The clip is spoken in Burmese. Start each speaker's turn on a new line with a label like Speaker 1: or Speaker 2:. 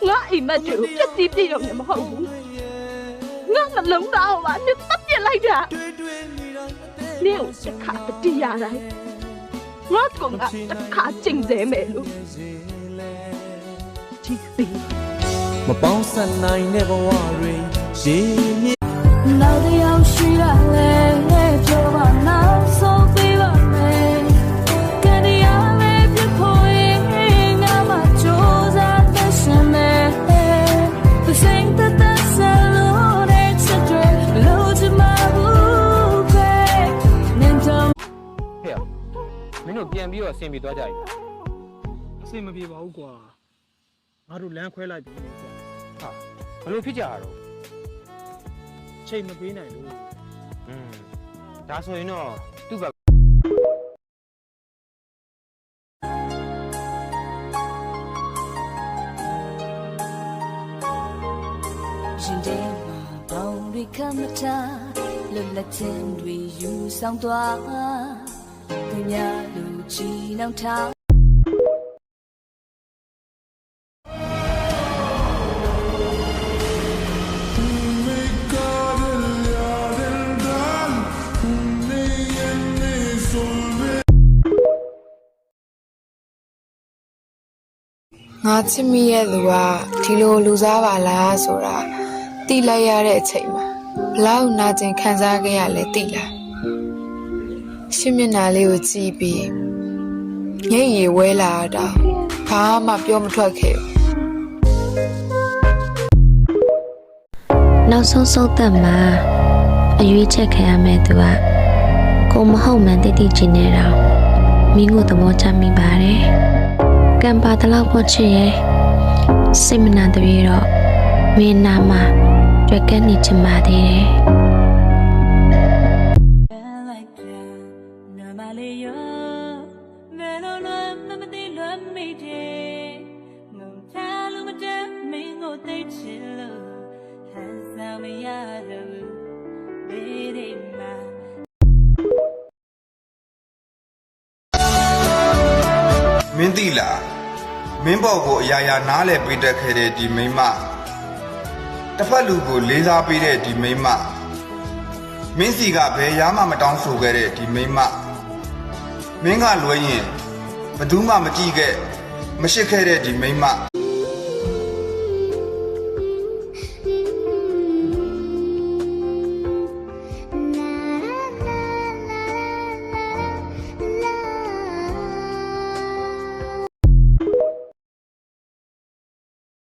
Speaker 1: ငါအိမ်မက်တွေကိုပြစ်စီးပြည့်ရုံနဲ့မဟုတ်ဘူးငါနှလုံးသားကိုပါနစ်တက်ပြစ်လိုက်တာနင့်ကိုတစ်ခါတတိယတိုင်းငါကတစ်ခါကျင့်စေမယ်လို့ဒီစီ
Speaker 2: မပေါင်းဆက်နိုင်တဲ့ဘဝတွေရေမြင့်
Speaker 3: နောက်တစ်ယောက်ရှိရလဲပြောပါနောက်ဆုံးပေးပါမယ်ကံတရားလေးပြဖို့ရင်ငါမှကြိုးစားသက်ရှင်မယ်The same that salonတဲ့ချက်တွေလို့ချင်မှာဘူးပဲနင်တို့
Speaker 4: ဟဲ့မင်းတို့ပြန်ပြီးတော့အဆင်ပြေသွားကြပြီ
Speaker 5: အဆင်မပြေပါဘူးကွာငါတို့လမ်းခွဲလိုက်ပြီကွာ
Speaker 4: ဟာဘလို့ဖြစ်ကြတာတော့
Speaker 5: ချိန်မပေးနိုင်လို့
Speaker 4: ဒါဆိုရင်တော့သူ့ဘက်
Speaker 3: ရှင်တဲ့မှာပေါင်းရိကမတာလွတ်လပ်ခြင်းတွေယူဆောင်သွားသူများလူချီနှောင်ထား
Speaker 6: ငါချစ်မိရဲ့သူကဒီလိုလူစားပါလားဆိုတာသိလိုက်ရတဲ့အချိန်မှာဘလောက်နာကျင်ခံစားခဲ့ရလဲသိလားရှင်းမျက်နှာလေးကိုကြည့်ပြီးညိတ်ရီဝဲလာတာဘာမှပြောမထွက်ခဲ့ဘူး
Speaker 7: နောက်ဆုံးဆုံးသက်မှာအရွေးချက်ခံရမယ့်သူကကိုမဟုတ်မှန်တိတိကျကျနဲ့တော့မိကိုသဘောချမိပါတယ်ကံပါတလောက်ဖို့ချစ်ရဲ့စိတ်မနာတပြေတော့မင်းနာမှာတွေ့ကနေချင်ပါသေးတယ်
Speaker 8: မင်းသိလားမင်းဘော်ကိုအရာရာနားလည်ပေးတတ်ခဲ့တဲ့ဒီမိန်းမတစ်ဖက်လူကိုလေးစားပေးတဲ့ဒီမိန်းမမင်းစီကဘယ်ရားမှမတောင်းဆိုခဲ့တဲ့ဒီမိန်းမမင်းကလွှဲရင်ဘယ်သူမှမကြည့်ခဲ့မရှိခဲ့တဲ့ဒီမိန်းမ